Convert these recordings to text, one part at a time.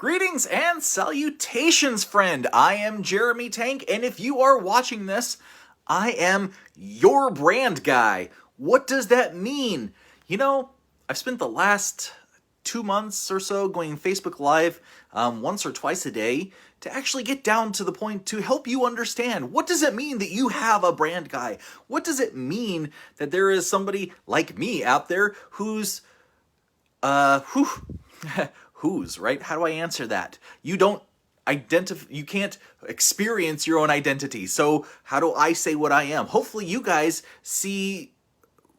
Greetings and salutations, friend. I am Jeremy Tank, and if you are watching this, I am your brand guy. What does that mean? I've spent the last 2 months or so going Facebook Live once or twice a day to actually get down to the point to help you understand, what does it mean that you have a brand guy? What does it mean that there is somebody like me out there who's whose, right? How do I answer that? You can't experience your own identity. So how do I say what I am? Hopefully you guys see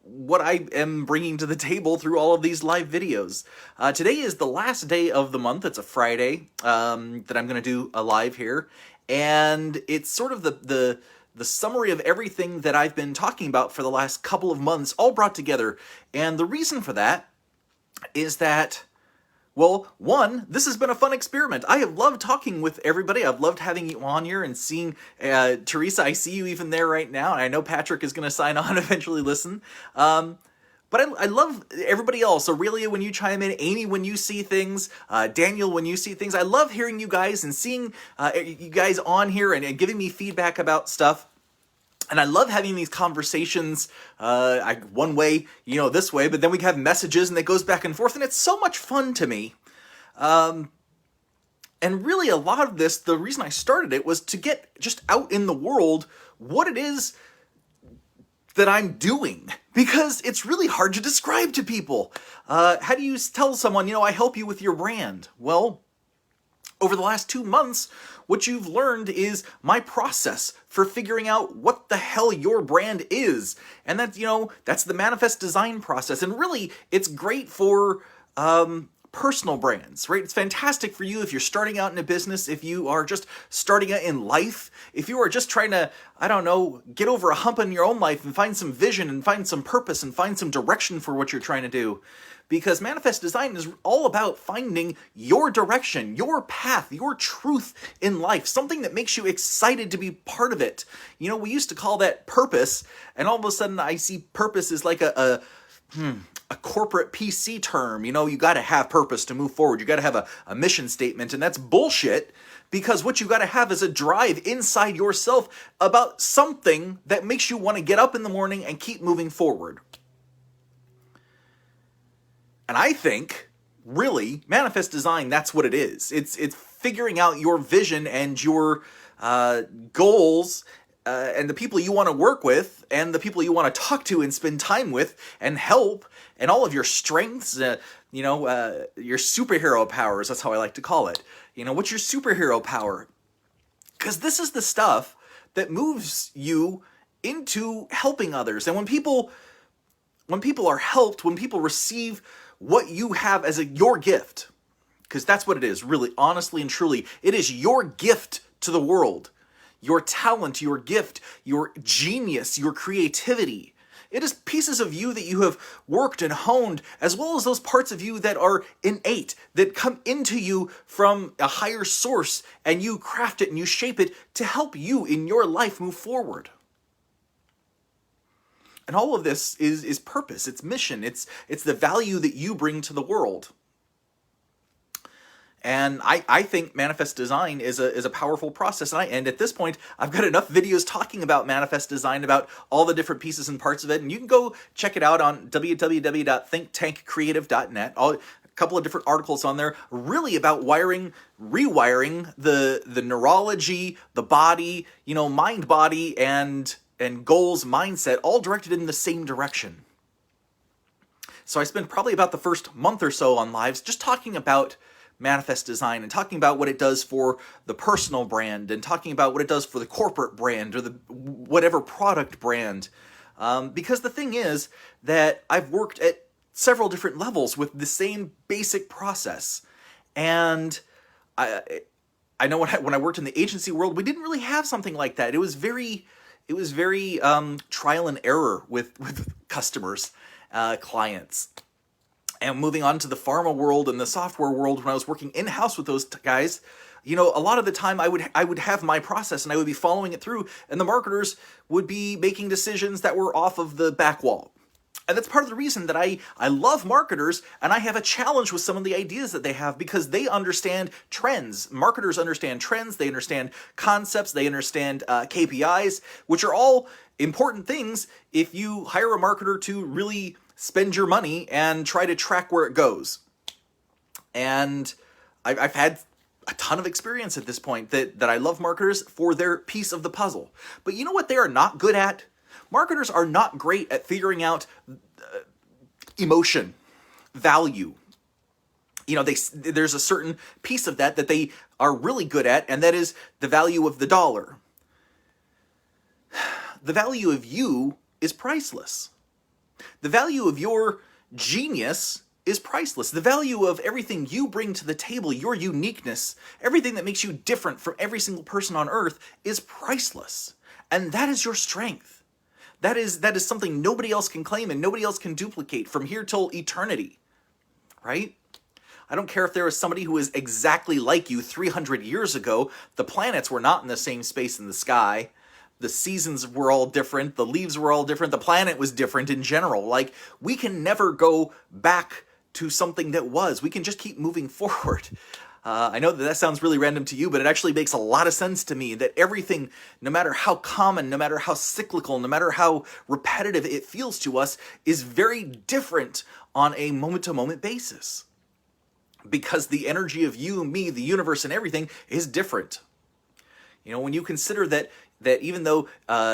what I am bringing to the table through all of these live videos. Today is the last day of the month. It's a Friday that I'm going to do a live here. And it's sort of the summary of everything that I've been talking about for the last couple of months, all brought together. And the reason for that is that, well, one, this has been a fun experiment. I have loved talking with everybody. I've loved having you on here and seeing Teresa. I see you even there right now, and I know Patrick is going to sign on and eventually listen. But I love everybody else. Aurelia, when you chime in, Amy, when you see things, Daniel, when you see things. I love hearing you guys and seeing you guys on here and giving me feedback about stuff. And I love having these conversations, one way, this way, but then we have messages and it goes back and forth, and it's so much fun to me. And really a lot of this, the reason I started it was to get just out in the world what it is that I'm doing, because it's really hard to describe to people. How do you tell someone, I help you with your brand? Well, over the last 2 months, what you've learned is my process for figuring out what the hell your brand is. And that's, that's the manifest design process. And really, it's great for personal brands, right? It's fantastic for you if you're starting out in a business, if you are just starting out in life, if you are just trying to, get over a hump in your own life and find some vision and find some purpose and find some direction for what you're trying to do. Because manifest design is all about finding your direction, your path, your truth in life, something that makes you excited to be part of it. We used to call that purpose, and all of a sudden I see purpose as like a corporate PC term. You got to have purpose to move forward. You got to have a mission statement, and that's bullshit, because what you got to have is a drive inside yourself about something that makes you want to get up in the morning and keep moving forward. And I think, really, manifest design, that's what it is. It's figuring out your vision and your goals and the people you want to work with and the people you want to talk to and spend time with and help, and all of your strengths, your superhero powers, that's how I like to call it. What's your superhero power? Because this is the stuff that moves you into helping others. And when people are helped, when people receive what you have as your gift, because that's what it is, really, honestly and truly, it is your gift to the world. Your talent, your gift, your genius, your creativity. It is pieces of you that you have worked and honed, as well as those parts of you that are innate, that come into you from a higher source, and you craft it and you shape it to help you in your life move forward. And all of this is purpose, it's mission, it's the value that you bring to the world. And I think manifest design is a powerful process. And at this point, I've got enough videos talking about manifest design, about all the different pieces and parts of it. And you can go check it out on www.thinktankcreative.net. A couple of different articles on there, really about rewiring the neurology, the body, mind, body, and goals, mindset, all directed in the same direction. So I spent probably about the first month or so on lives just talking about manifest design and talking about what it does for the personal brand and talking about what it does for the corporate brand or the whatever product brand. Because the thing is that I've worked at several different levels with the same basic process. And I know when I worked in the agency world, we didn't really have something like that. It was very trial and error with customers, clients. And moving on to the pharma world and the software world, when I was working in-house with those guys, a lot of the time I would have my process and I would be following it through, and the marketers would be making decisions that were off of the back wall. And that's part of the reason that I love marketers, and I have a challenge with some of the ideas that they have, because they understand trends. Marketers understand trends, they understand concepts, they understand KPIs, which are all important things if you hire a marketer to really spend your money and try to track where it goes. And I've had a ton of experience at this point that I love marketers for their piece of the puzzle. But you know what they are not good at? Marketers are not great at figuring out emotion, value. You know, there's a certain piece of that they are really good at, and that is the value of the dollar. The value of you is priceless. The value of your genius is priceless. The value of everything you bring to the table, your uniqueness, everything that makes you different from every single person on earth is priceless. And that is your strength. That is something nobody else can claim and nobody else can duplicate from here till eternity, right? I don't care if there was somebody who was exactly like you 300 years ago. The planets were not in the same space in the sky. The seasons were all different. The leaves were all different. The planet was different in general. Like, we can never go back to something that was. We can just keep moving forward. I know that sounds really random to you, but it actually makes a lot of sense to me that everything, no matter how common, no matter how cyclical, no matter how repetitive it feels to us, is very different on a moment-to-moment basis. Because the energy of you, me, the universe, and everything is different. You know, when you consider that even though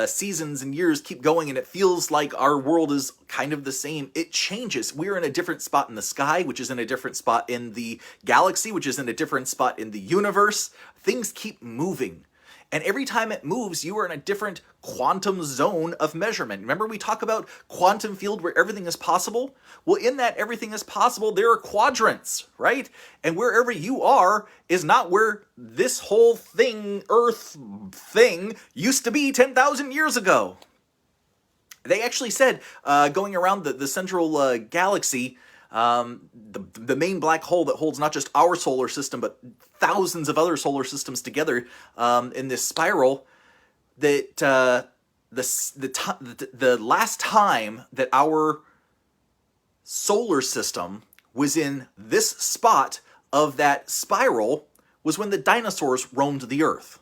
seasons and years keep going and it feels like our world is kind of the same, it changes. We're in a different spot in the sky, which is in a different spot in the galaxy, which is in a different spot in the universe. Things keep moving. And every time it moves, you are in a different quantum zone of measurement. Remember, we talk about quantum field where everything is possible? Well, in that everything is possible, there are quadrants, right? And wherever you are is not where this whole thing, Earth thing, used to be 10,000 years ago. They actually said, going around the central galaxy, the main black hole that holds not just our solar system, but thousands of other solar systems together in this spiral, that the last time that our solar system was in this spot of that spiral was when the dinosaurs roamed the Earth.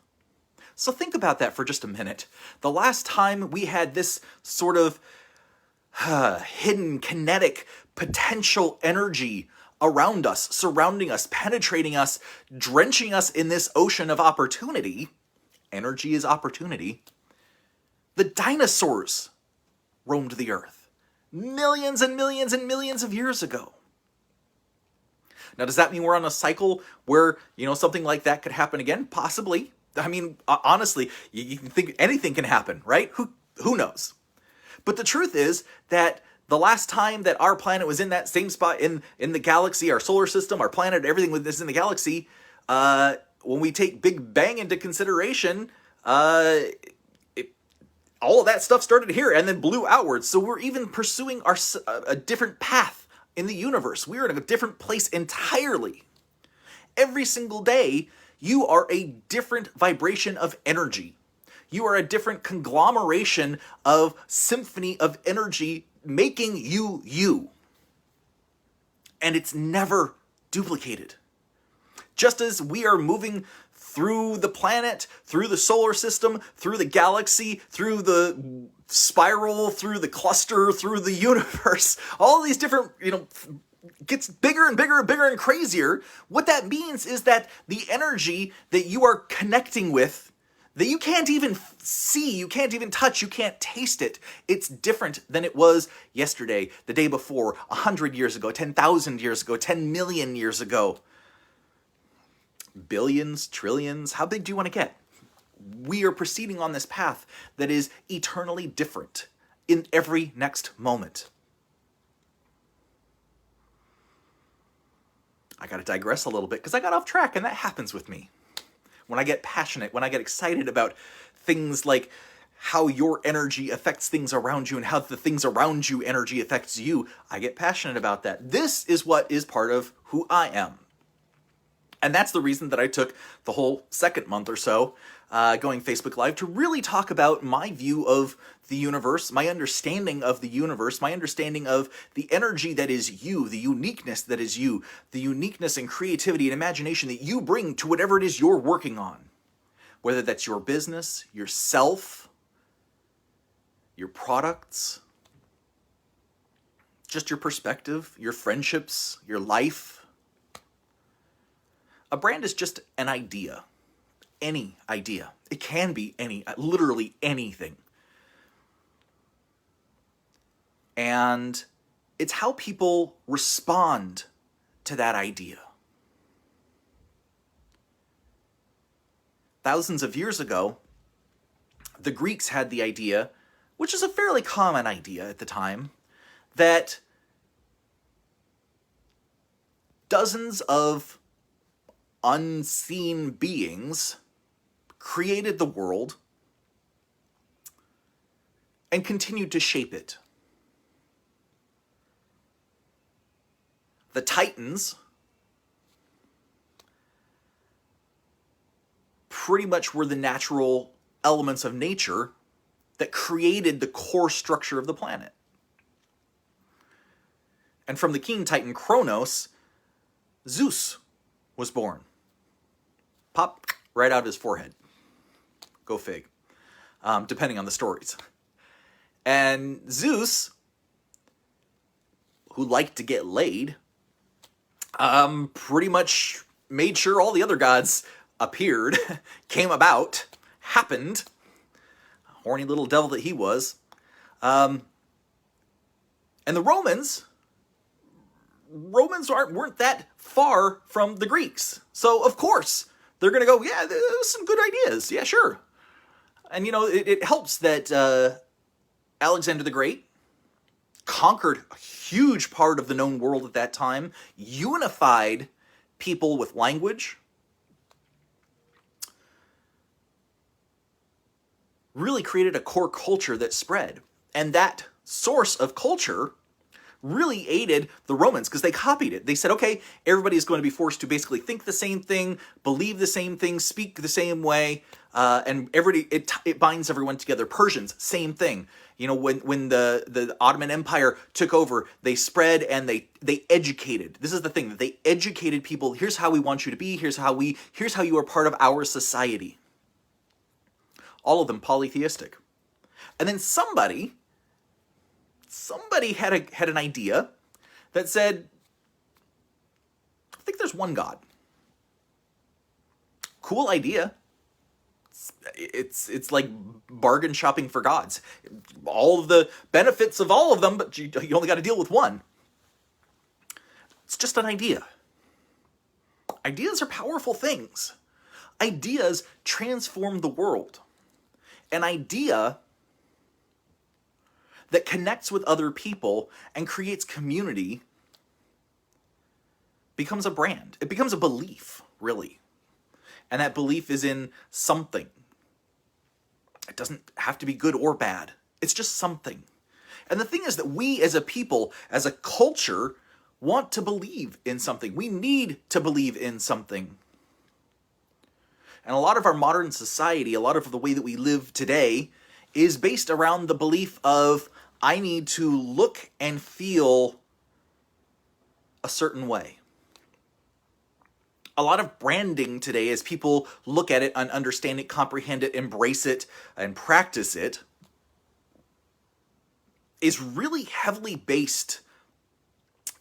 So think about that for just a minute. The last time we had this sort of hidden kinetic potential energy around us, surrounding us, penetrating us, drenching us in this ocean of opportunity. Energy is opportunity. The dinosaurs roamed the Earth millions and millions and millions of years ago. Now, does that mean we're on a cycle where, something like that could happen again? Possibly. I mean, honestly, you can think anything can happen, right? Who knows? But the truth is that the last time that our planet was in that same spot in the galaxy, our solar system, our planet, everything with this in the galaxy, when we take Big Bang into consideration, all of that stuff started here and then blew outwards. So we're even pursuing a different path in the universe. We're in a different place entirely. Every single day, you are a different vibration of energy. You are a different conglomeration of symphony of energy making you you. And it's never duplicated. Just as we are moving through the planet, through the solar system, through the galaxy, through the spiral, through the cluster, through the universe, all these different, gets bigger and bigger and bigger and crazier. What that means is that the energy that you are connecting with, that you can't even see, you can't even touch, you can't taste it. It's different than it was yesterday, the day before, 100 years ago, 10,000 years ago, 10 million years ago. Billions, trillions, how big do you want to get? We are proceeding on this path that is eternally different in every next moment. I got to digress a little bit because I got off track, and that happens with me. When I get passionate, when I get excited about things like how your energy affects things around you and how the things around you energy affects you, I get passionate about that. This is what is part of who I am. And that's the reason that I took the whole second month or so going Facebook Live to really talk about my view of the universe, my understanding of the universe, my understanding of the energy that is you, the uniqueness that is you, the uniqueness and creativity and imagination that you bring to whatever it is you're working on. Whether that's your business, yourself, your products, just your perspective, your friendships, your life. A brand is just an idea. Any idea. It can be literally anything. And it's how people respond to that idea. Thousands of years ago, the Greeks had the idea, which is a fairly common idea at the time, that dozens of unseen beings created the world and continued to shape it. The Titans pretty much were the natural elements of nature that created the core structure of the planet. And from the king titan Kronos, Zeus was born. Pop right out of his forehead. Go fig. Depending on the stories. And Zeus, who liked to get laid, pretty much made sure all the other gods appeared, came about, happened. Horny little devil that he was. And the Romans weren't that far from the Greeks. So, of course, they're going to go, yeah, there's some good ideas. Yeah, sure. And, it helps that Alexander the Great conquered a huge part of the known world at that time, unified people with language, really created a core culture that spread. And that source of culture really aided the Romans because they copied it. They said, okay, everybody is going to be forced to basically think the same thing, believe the same thing, speak the same way, and it binds everyone together. Persians, same thing. When the Ottoman Empire took over, they spread and they educated. This is the thing, that they educated people. Here's how we want you to be. Here's how you are part of our society. All of them polytheistic. And then somebody had an idea that said, I think there's one God. Cool idea. It's like bargain shopping for gods. All of the benefits of all of them, but you only got to deal with one. It's just an idea. Ideas are powerful things. Ideas transform the world. An idea that connects with other people and creates community becomes a brand. It becomes a belief, really. And that belief is in something. It doesn't have to be good or bad. It's just something. And the thing is that we as a people, as a culture, want to believe in something. We need to believe in something. And a lot of our modern society, a lot of the way that we live today, is based around the belief of, I need to look and feel a certain way. A lot of branding today, as people look at it and understand it, comprehend it, embrace it, and practice it, is really heavily based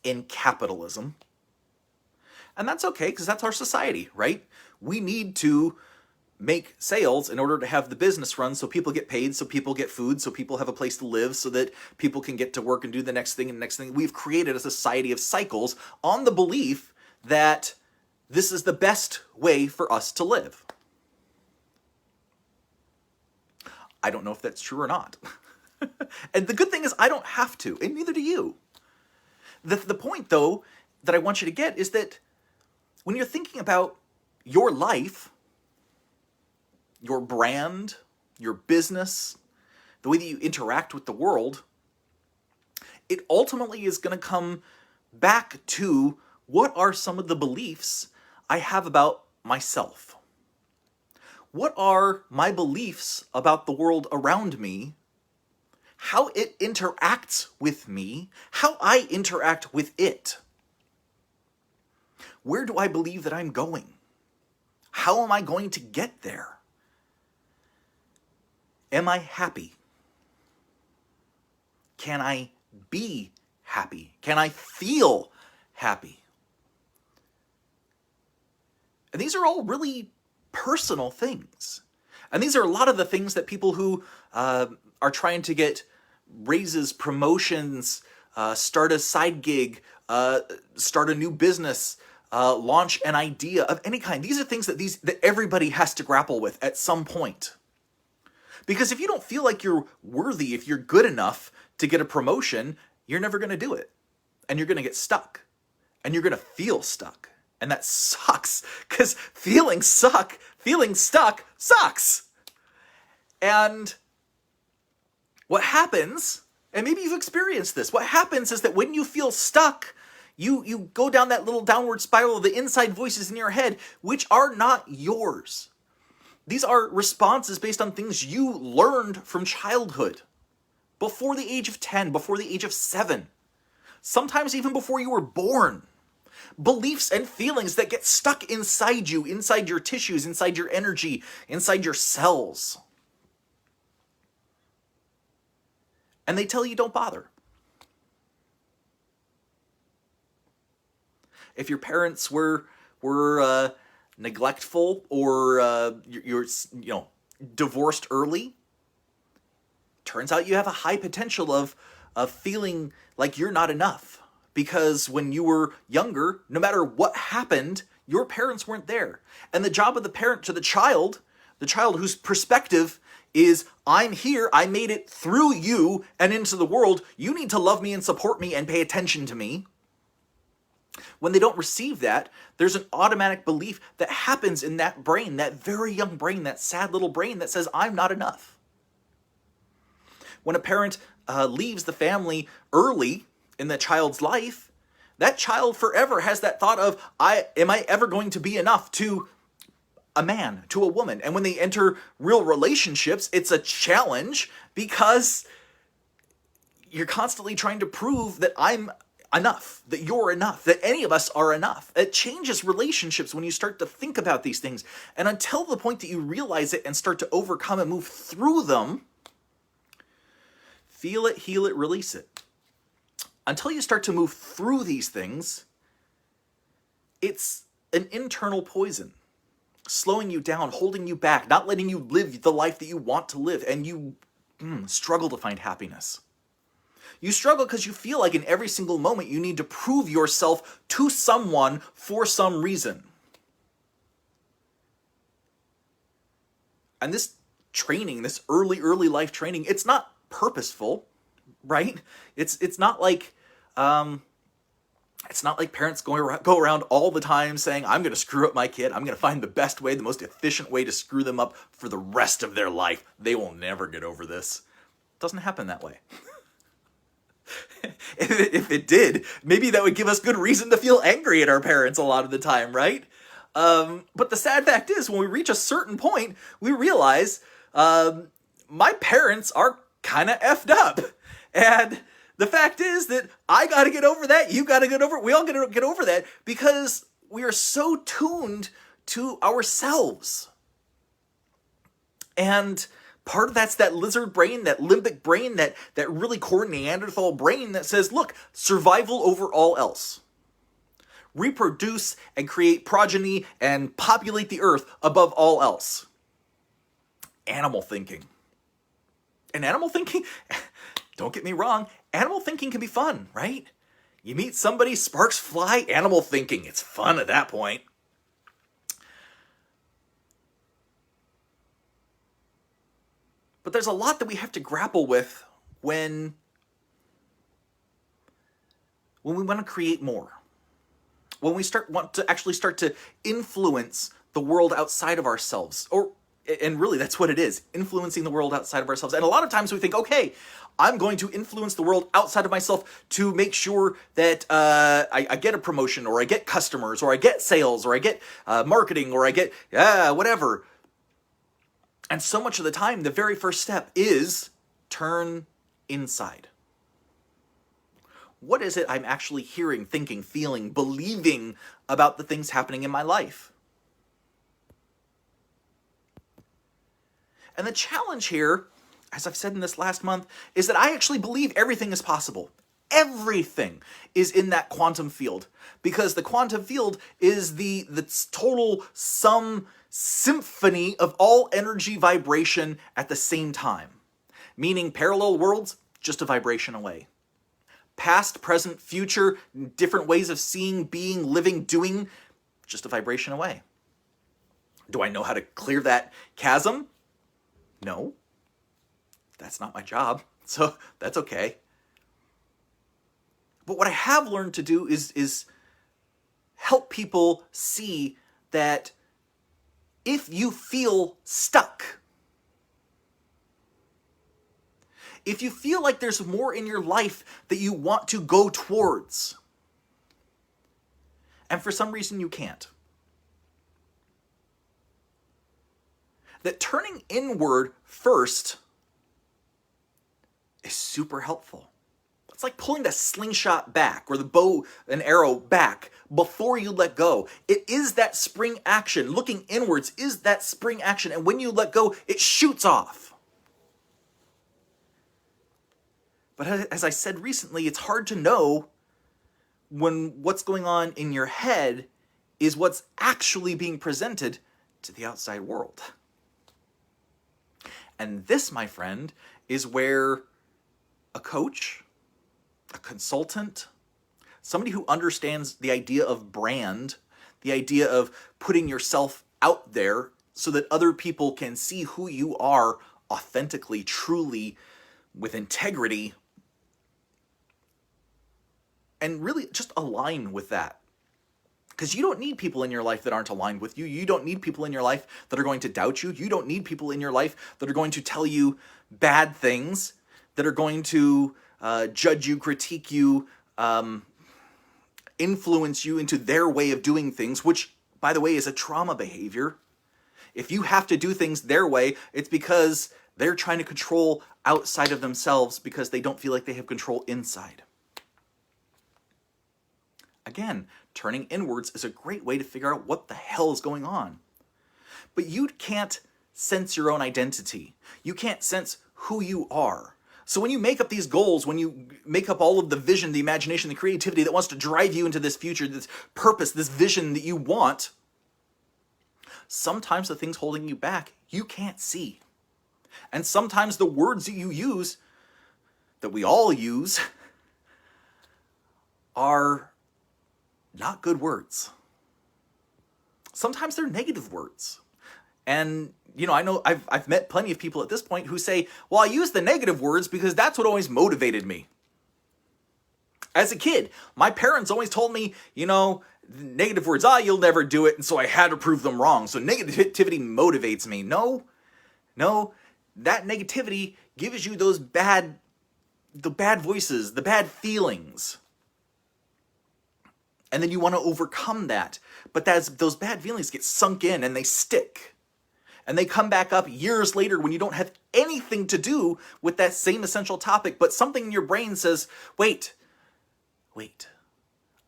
in capitalism. And that's okay, because that's our society, right? We need to make sales in order to have the business run, so people get paid, so people get food, so people have a place to live, so that people can get to work and do the next thing and the next thing. We've created a society of cycles on the belief that this is the best way for us to live. I don't know if that's true or not. And the good thing is I don't have to, and neither do you. The point, though, that I want you to get is that when you're thinking about your life, your brand, your business, the way that you interact with the world, it ultimately is going to come back to what are some of the beliefs I have about myself? What are my beliefs about the world around me? How it interacts with me? How I interact with it? Where do I believe that I'm going? How am I going to get there? Am I happy? Can I be happy? Can I feel happy? And these are all really personal things. And these are a lot of the things that people who are trying to get raises, promotions, start a side gig, start a new business, launch an idea of any kind. These are things that everybody has to grapple with at some point. Because if you don't feel like you're worthy, if you're good enough to get a promotion, you're never going to do it. And you're going to get stuck. And you're going to feel stuck. And that sucks. Because feeling stuck sucks. And what happens, and maybe you've experienced this, what happens is that when you feel stuck, you go down that little downward spiral of the inside voices in your head, which are not yours. These are responses based on things you learned from childhood, before the age of 10, before the age of 7, sometimes even before you were born. Beliefs and feelings that get stuck inside you, inside your tissues, inside your energy, inside your cells. And they tell you don't bother. If your parents were neglectful, or you're divorced early, turns out you have a high potential of feeling like you're not enough. Because when you were younger, no matter what happened, your parents weren't there. And the job of the parent to the child whose perspective is, I'm here, I made it through you and into the world, you need to love me and support me and pay attention to me. When they don't receive that, there's an automatic belief that happens in that brain, that very young brain, that sad little brain that says, I'm not enough. When a parent leaves the family early in the child's life, that child forever has that thought of, am I ever going to be enough to a man, to a woman? And when they enter real relationships, it's a challenge because you're constantly trying to prove that I'm enough, that you're enough, that any of us are enough. It changes relationships when you start to think about these things. And until the point that you realize it and start to overcome and move through them, feel it, heal it, release it. Until you start to move through these things, it's an internal poison, slowing you down, holding you back, not letting you live the life that you want to live, and you struggle to find happiness. You struggle because you feel like in every single moment you need to prove yourself to someone for some reason. And this training, this early life training, it's not purposeful, right? It's not like parents go around all the time saying, I'm going to screw up my kid. I'm going to find the best way, the most efficient way to screw them up for the rest of their life. They will never get over this. It doesn't happen that way. If it did, maybe that would give us good reason to feel angry at our parents a lot of the time, right? But the sad fact is, when we reach a certain point, we realize my parents are kind of effed up. And the fact is that I got to get over that. You got to get over it. We all got to get over that because we are so tuned to ourselves. And part of that's that lizard brain, that limbic brain, that really core Neanderthal brain that says, look, survival over all else. Reproduce and create progeny and populate the earth above all else. Animal thinking. And animal thinking, don't get me wrong, animal thinking can be fun, right? You meet somebody, sparks fly, animal thinking. It's fun at that point. But there's a lot that we have to grapple with when we want to create more. When we want to actually start to influence the world outside of ourselves, or And really, that's what it is, influencing the world outside of ourselves. And a lot of times we think, okay, I'm going to influence the world outside of myself to make sure that I get a promotion, or I get customers, or I get sales, or I get marketing, or I get whatever. And so much of the time, the very first step is turn inside. What is it I'm actually hearing, thinking, feeling, believing about the things happening in my life? And the challenge here, as I've said in this last month, is that I actually believe everything is possible. Everything is in that quantum field, because the quantum field is the total symphony of all energy vibration at the same time. Meaning parallel worlds, just a vibration away. Past, present, future, different ways of seeing, being, living, doing, just a vibration away. Do I know how to clear that chasm? No. That's not my job, so that's okay. But what I have learned to do is help people see that if you feel stuck, if you feel like there's more in your life that you want to go towards, and for some reason you can't, that turning inward first is super helpful. It's like pulling the slingshot back, or the bow and arrow back before you let go. It is that spring action. Looking inwards is that spring action. And when you let go, it shoots off. But as I said recently, it's hard to know when what's going on in your head is what's actually being presented to the outside world. And this, my friend, is where a coach, a consultant, somebody who understands the idea of brand, the idea of putting yourself out there so that other people can see who you are authentically, truly, with integrity, and really just align with that. Because you don't need people in your life that aren't aligned with you. You don't need people in your life that are going to doubt you. You don't need people in your life that are going to tell you bad things, that are going to judge you, critique you, influence you into their way of doing things, which, by the way, is a trauma behavior. If you have to do things their way, it's because they're trying to control outside of themselves because they don't feel like they have control inside. Again, turning inwards is a great way to figure out what the hell is going on. But you can't sense your own identity. You can't sense who you are. So when you make up these goals, when you make up all of the vision, the imagination, the creativity that wants to drive you into this future, this purpose, this vision that you want, sometimes the things holding you back, you can't see. And sometimes the words that you use, that we all use, are not good words. Sometimes they're negative words. And, I know I've met plenty of people at this point who say, well, I use the negative words because that's what always motivated me. As a kid, my parents always told me, negative words, you'll never do it, and so I had to prove them wrong. So negativity motivates me. No, that negativity gives you the bad voices, the bad feelings. And then you want to overcome that. But those bad feelings get sunk in and they stick. And they come back up years later when you don't have anything to do with that same essential topic, but something in your brain says, wait,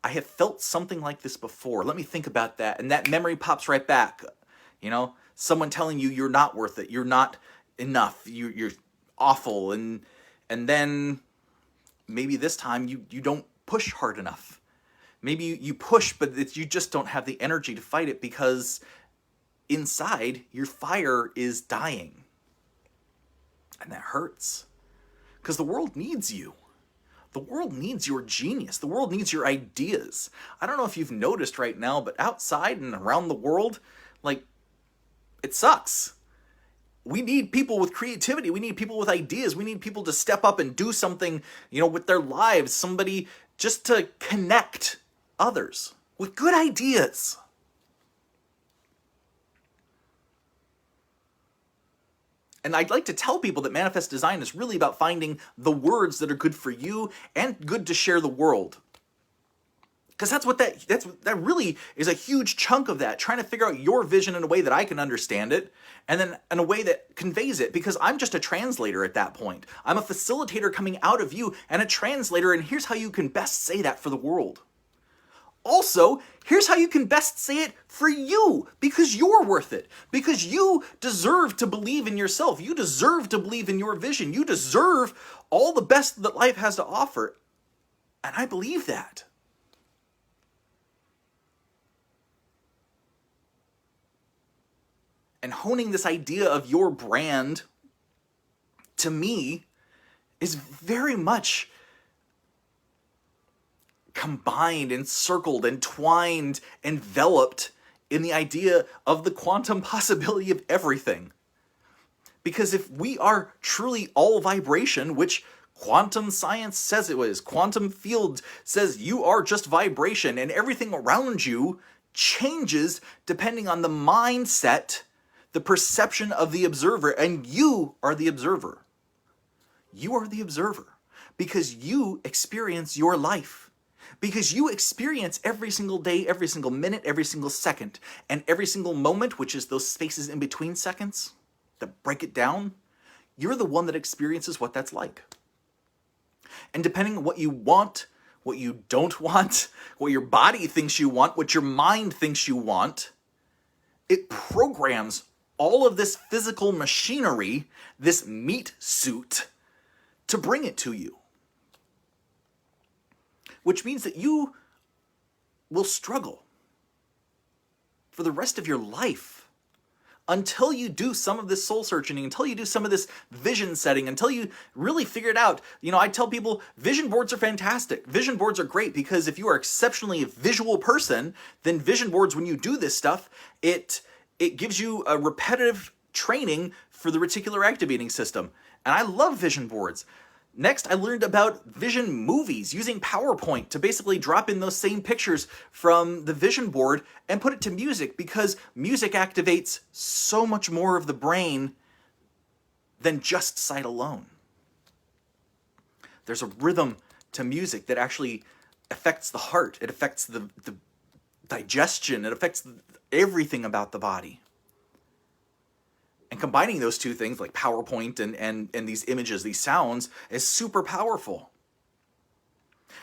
I have felt something like this before. Let me think about that. And that memory pops right back. Someone telling you you're not worth it. You're not enough. You're awful. And then maybe this time you don't push hard enough. Maybe you push, but you just don't have the energy to fight it because inside your fire is dying. And that hurts. Because the world needs you. The world needs your genius. The world needs your ideas. I don't know if you've noticed right now, but outside and around the world, it sucks. We need people with creativity. We need people with ideas. We need people to step up and do something, with their lives. Somebody just to connect others with good ideas. And I'd like to tell people that manifest design is really about finding the words that are good for you and good to share the world. Because that really is a huge chunk of that, trying to figure out your vision in a way that I can understand it, and then in a way that conveys it, because I'm just a translator at that point. I'm a facilitator coming out of you and a translator, and here's how you can best say that for the world. Also, here's how you can best say it for you, because you're worth it, because you deserve to believe in yourself. You deserve to believe in your vision. You deserve all the best that life has to offer. And I believe that. And honing this idea of your brand, to me, is very much combined, encircled, entwined, enveloped in the idea of the quantum possibility of everything. Because if we are truly all vibration, which quantum science says it was, quantum field says you are just vibration, and everything around you changes depending on the mindset, the perception of the observer, and you are the observer. You are the observer because you experience your life, because you experience every single day, every single minute, every single second, and every single moment, which is those spaces in between seconds that break it down. You're the one that experiences what that's like. And depending on what you want, what you don't want, what your body thinks you want, what your mind thinks you want, it programs all of this physical machinery, this meat suit, to bring it to you. Which means that you will struggle for the rest of your life until you do some of this soul searching, until you do some of this vision setting, until you really figure it out. You know, I tell people vision boards are fantastic. Vision boards are great because if you are exceptionally a visual person, then vision boards, when you do this stuff, it gives you a repetitive training for the reticular activating system. And I love vision boards. Next, I learned about vision movies, using PowerPoint to basically drop in those same pictures from the vision board and put it to music, because music activates so much more of the brain than just sight alone. There's a rhythm to music that actually affects the heart. It affects the digestion. It affects everything about the body. And combining those two things, like PowerPoint and these images, these sounds, is super powerful.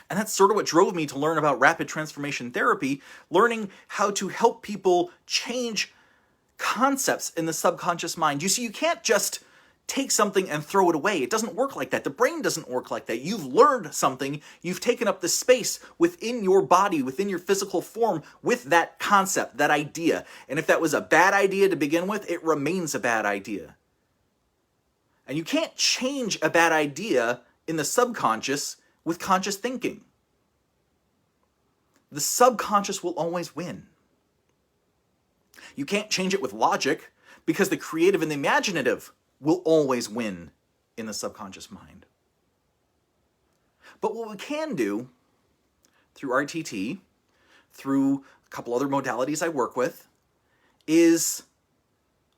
And that's sort of what drove me to learn about rapid transformation therapy, learning how to help people change concepts in the subconscious mind. You see, you can't just take something and throw it away. It doesn't work like that. The brain doesn't work like that. You've learned something. You've taken up the space within your body, within your physical form, with that concept, that idea. And if that was a bad idea to begin with, it remains a bad idea. And you can't change a bad idea in the subconscious with conscious thinking. The subconscious will always win. You can't change it with logic, because the creative and the imaginative will always win in the subconscious mind. But what we can do through RTT, through a couple other modalities I work with, is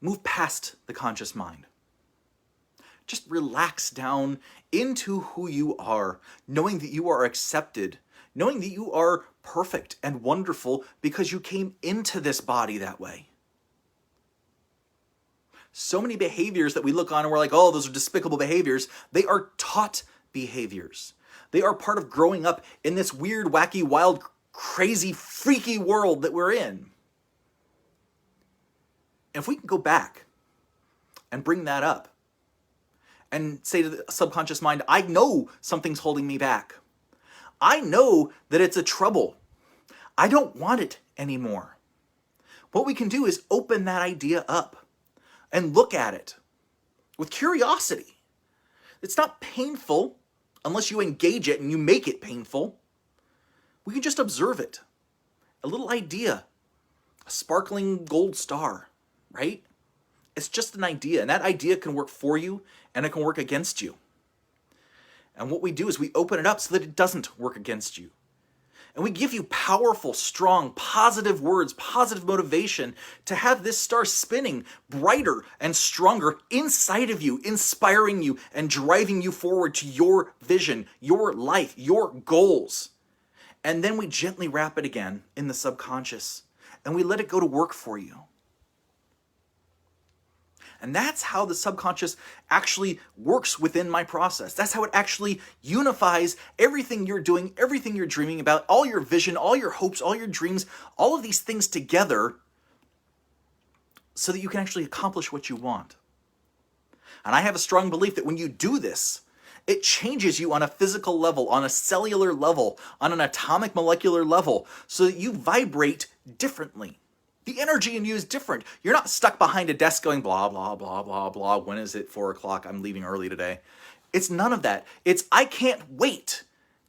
move past the conscious mind. Just relax down into who you are, knowing that you are accepted, knowing that you are perfect and wonderful because you came into this body that way. So many behaviors that we look on and we're like, oh, those are despicable behaviors. They are taught behaviors. They are part of growing up in this weird, wacky, wild, crazy, freaky world that we're in. And if we can go back and bring that up and say to the subconscious mind, I know something's holding me back. I know that it's a trouble. I don't want it anymore. What we can do is open that idea up and look at it with curiosity. It's not painful unless you engage it and you make it painful. We can just observe it. A little idea, a sparkling gold star, right? It's just an idea, and that idea can work for you and it can work against you. And what we do is we open it up so that it doesn't work against you. And we give you powerful, strong, positive words, positive motivation to have this star spinning brighter and stronger inside of you, inspiring you and driving you forward to your vision, your life, your goals. And then we gently wrap it again in the subconscious and we let it go to work for you. And that's how the subconscious actually works within my process. That's how it actually unifies everything you're doing, everything you're dreaming about, all your vision, all your hopes, all your dreams, all of these things together so that you can actually accomplish what you want. And I have a strong belief that when you do this, it changes you on a physical level, on a cellular level, on an atomic molecular level, so that you vibrate differently. The energy in you is different. You're not stuck behind a desk going blah, blah, blah, blah, blah. When is it 4 o'clock? I'm leaving early today. It's none of that. It's I can't wait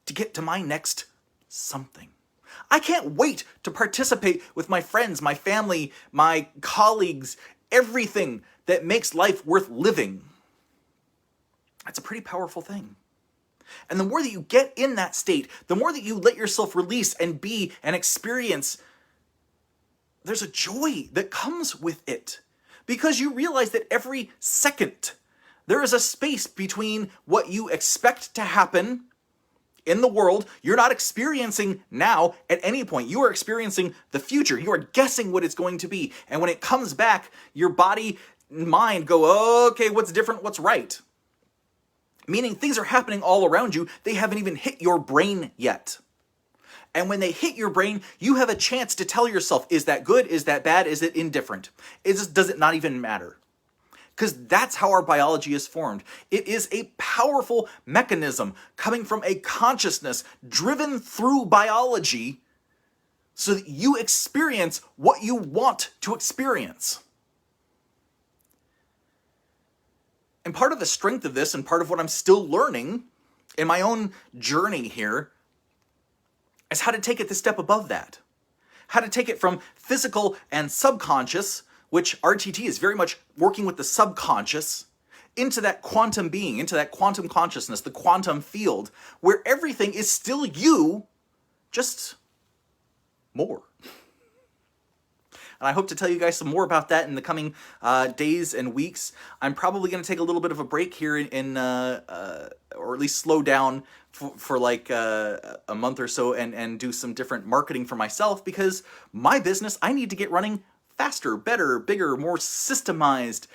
to get to my next something. I can't wait to participate with my friends, my family, my colleagues, everything that makes life worth living. That's a pretty powerful thing. And the more that you get in that state, the more that you let yourself release and be and experience, there's a joy that comes with it because you realize that every second there is a space between what you expect to happen in the world. You're not experiencing now at any point. You are experiencing the future. You are guessing what it's going to be. And when it comes back, your body and mind go, okay, what's different? What's right? Meaning things are happening all around you. They haven't even hit your brain yet. And when they hit your brain, you have a chance to tell yourself, is that good? Is that bad? Is it indifferent? Does it not even matter? Because that's how our biology is formed. It is a powerful mechanism coming from a consciousness driven through biology so that you experience what you want to experience. And part of the strength of this and part of what I'm still learning in my own journey here is how to take it the step above that. How to take it from physical and subconscious, which RTT is very much working with the subconscious, into that quantum being, into that quantum consciousness, the quantum field, where everything is still you, just more. And I hope to tell you guys some more about that in the coming days and weeks. I'm probably going to take a little bit of a break here or at least slow down for like a month or so and do some different marketing for myself because my business, I need to get running faster, better, bigger, more systemized.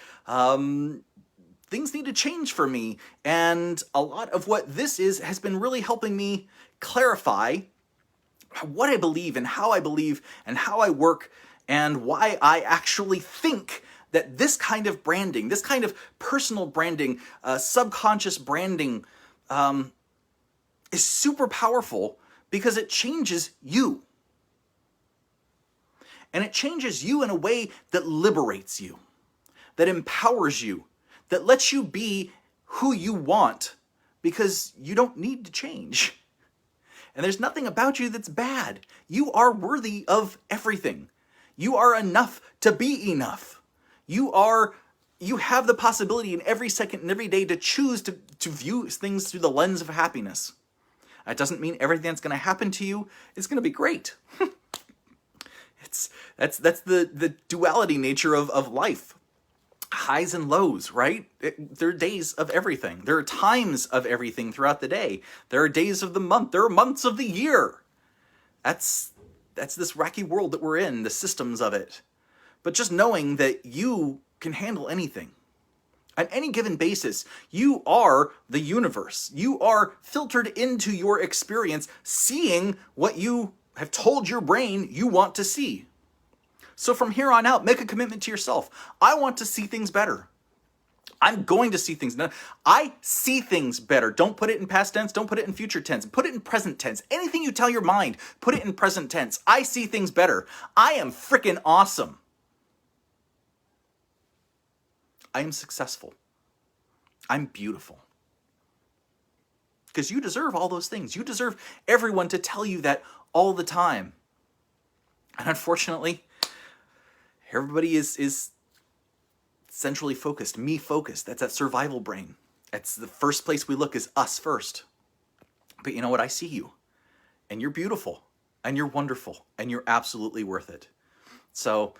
Things need to change for me. And a lot of what this has been really helping me clarify what I believe and how I work and why I actually think that this kind of branding, this kind of personal branding, subconscious branding is super powerful because it changes you. And it changes you in a way that liberates you, that empowers you, that lets you be who you want because you don't need to change. And there's nothing about you that's bad. You are worthy of everything. You are enough to be enough. You have the possibility in every second and every day to choose to view things through the lens of happiness. That doesn't mean everything that's going to happen to you is going to be great. That's the duality nature of life. Highs and lows, right? There are days of everything. There are times of everything throughout the day. There are days of the month. There are months of the year. That's this wacky world that we're in, the systems of it. But just knowing that you can handle anything. On any given basis, you are the universe. You are filtered into your experience, seeing what you have told your brain you want to see. So from here on out, make a commitment to yourself. I want to see things better. I'm going to see things. I see things better. Don't put it in past tense. Don't put it in future tense. Put it in present tense. Anything you tell your mind, put it in present tense. I see things better. I am freaking awesome. I am successful. I'm beautiful. Because you deserve all those things. You deserve everyone to tell you that all the time. And unfortunately, everybody is centrally focused, me focused. That's that survival brain. That's the first place we look is us first. But you know what? I see you. And you're beautiful. and you're wonderful, and you're absolutely worth it. So